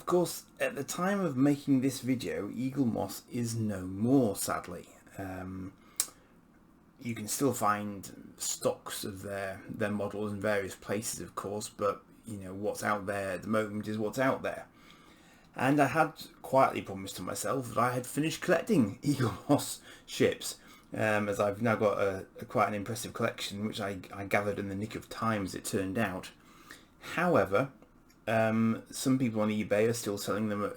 Of course, at the time of making this video, Eaglemoss is no more, sadly. You can still find stocks of their models in various places, of course, but you know what's out there at the moment is what's out there. And I had quietly promised to myself that I had finished collecting Eaglemoss ships, as I've now got quite an impressive collection, which I gathered in the nick of time, as it turned out. However, some people on eBay are still selling them at,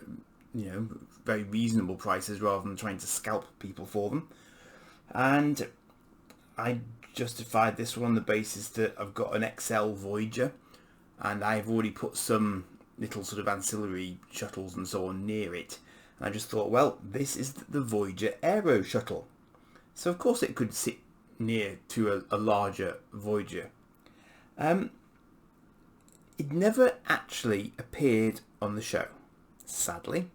you know, very reasonable prices rather than trying to scalp people for them. And I justified this one on the basis that I've got an XL Voyager, and I've already put some little sort of ancillary shuttles and so on near it. And I just thought, well, this is the Voyager Aeroshuttle, so of course it could sit near to a larger Voyager. It never actually appeared on the show, sadly.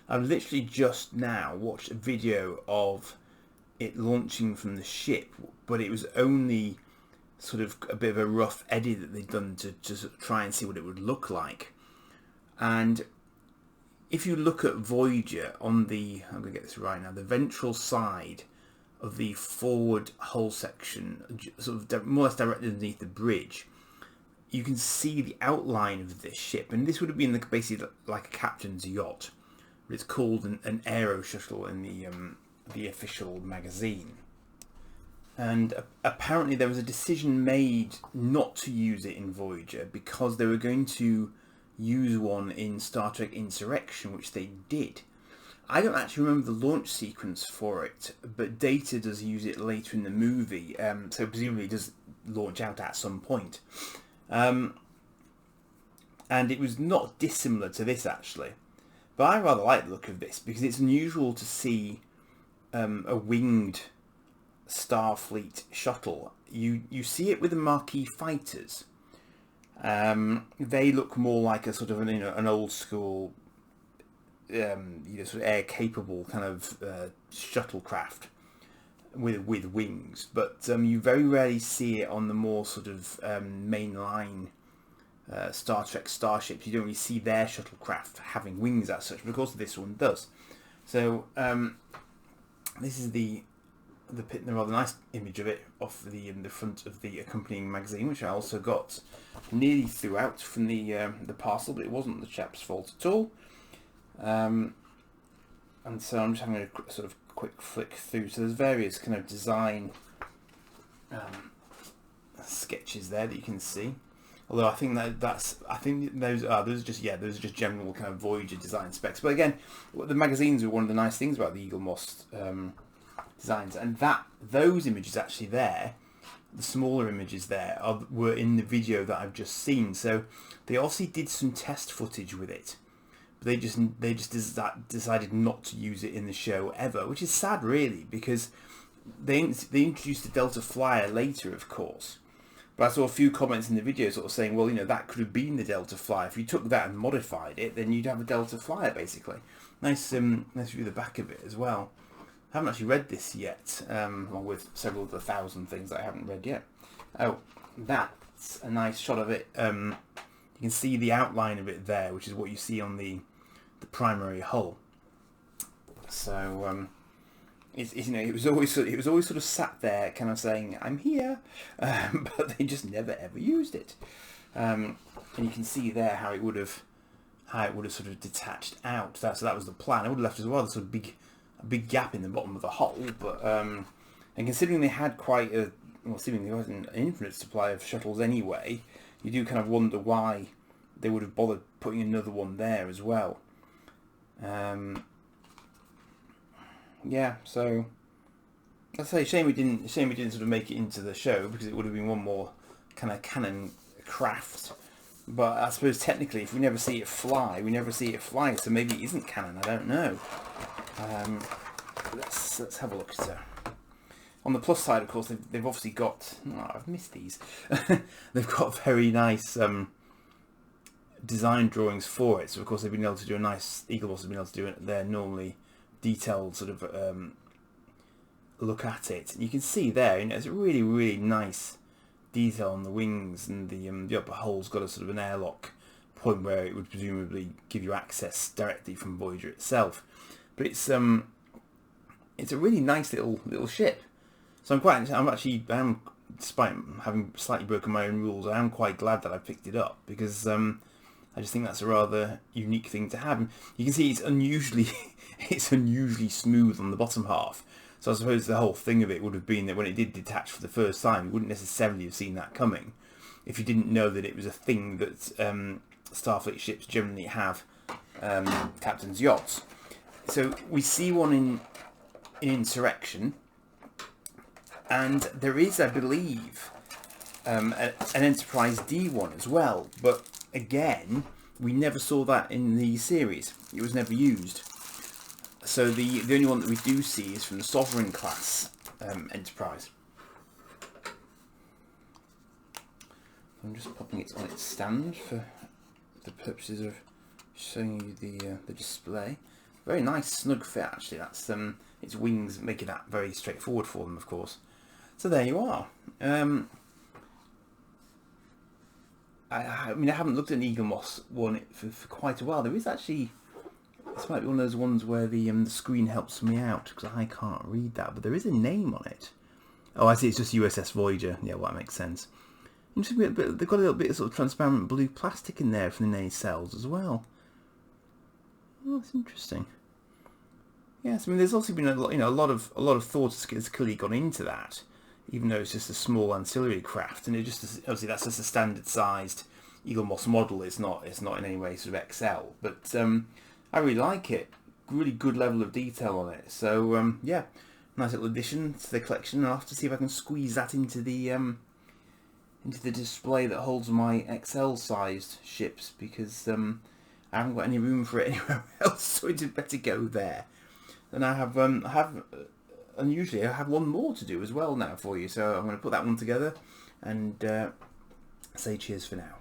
I've literally just now watched a video of it launching from the ship, but it was only sort of a bit of a rough edit that they'd done to just try and see what it would look like. And if you look at Voyager on the, I'm going to get this right now, the ventral side of the forward hull section, sort of more or less directly underneath the bridge, you can see the outline of this ship, and this would have been basically like a captain's yacht, but it's called an Aeroshuttle in the official magazine. And apparently there was a decision made not to use it in Voyager because they were going to use one in Star Trek Insurrection, which they did. I don't actually remember the launch sequence for it, but Data does use it later in the movie, so presumably it does launch out at some point. And it was not dissimilar to this, actually. But I rather like the look of this because it's unusual to see a winged Starfleet shuttle. You see it with the Marquis fighters. They look more like a sort of an old school, sort of air capable kind of shuttlecraft with wings. But you very rarely see it on the more sort of mainline Star Trek starships. You don't really see their shuttlecraft having wings as such, but of course this one does. So this is the rather nice image of it off the front of the accompanying magazine, which I also got nearly throughout from the parcel, but it wasn't the chap's fault at all. And so I'm just having a sort of quick flick through. So there's various kind of design sketches there that you can see. Although I think those are just general kind of Voyager design specs. But again, the magazines are one of the nice things about the Eaglemoss designs, and those images actually there, the smaller images there, were in the video that I've just seen. So they obviously did some test footage with it, but they just decided not to use it in the show ever, which is sad really, because they introduced the Delta Flyer later, of course. But I saw a few comments in the video sort of saying, well, that could have been the Delta Flyer. If you took that and modified it, then you'd have a Delta Flyer, basically. Nice view of the back of it as well. I haven't actually read this yet, along with several of the 1,000 things that I haven't read yet. Oh, that's a nice shot of it. You can see the outline of it there, which is what you see on the primary hull. So it was always sort of sat there, kind of saying, "I'm here," but they just never ever used it. And you can see there how it would have sort of detached out. So that was the plan. I would have left as well. Sort of a big gap in the bottom of the hull, but and considering they had seemingly an infinite supply of shuttles anyway, you do kind of wonder why they would have bothered putting another one there as well. Yeah, so I'd say shame we didn't sort of make it into the show, because it would have been one more kind of canon craft. But I suppose technically, if we never see it fly, so maybe it isn't canon. I don't know. Let's have a look. So, on the plus side, of course, they've obviously got. Oh, I've missed these. They've got very nice design drawings for it. So of course they've been able to do a nice. Eaglemoss have been able to do their normally detailed sort of look at it. And you can see there, it's a really, really nice detail on the wings, and the upper hull's got a sort of an airlock point where it would presumably give you access directly from Voyager itself. But it's a really nice little ship. So despite having slightly broken my own rules, I am quite glad that I picked it up, because I just think that's a rather unique thing to have. And you can see it's unusually smooth on the bottom half. So I suppose the whole thing of it would have been that when it did detach for the first time, you wouldn't necessarily have seen that coming if you didn't know that it was a thing that Starfleet ships generally have, captain's yachts. So we see one in Insurrection. And there is, I believe, an Enterprise D one as well. But again, we never saw that in the series. It was never used. So the only one that we do see is from the Sovereign class Enterprise. I'm just popping it on its stand for the purposes of showing you the display. Very nice, snug fit actually. That's its wings making that very straightforward for them, of course. So there you are. I mean, I haven't looked at an Eaglemoss one for quite a while. There is actually, this might be one of those ones where the screen helps me out because I can't read that, but there is a name on it. Oh, I see. It's just USS Voyager. Yeah, well, that makes sense. They've got a little bit of sort of transparent blue plastic in there from the nacelles as well. Oh, that's interesting. Yes, I mean, there's also been a lot of thought has clearly gone into that, even though it's just a small ancillary craft, and it just obviously that's just a standard sized Eaglemoss model. It's not in any way sort of XL, but I really like it. Really good level of detail on it. So yeah, nice little addition to the collection. I'll have to see if I can squeeze that into the display that holds my XL sized ships, because I haven't got any room for it anywhere else, so it's better go there. And I have unusually I have one more to do as well now for you, so I'm going to put that one together and say cheers for now.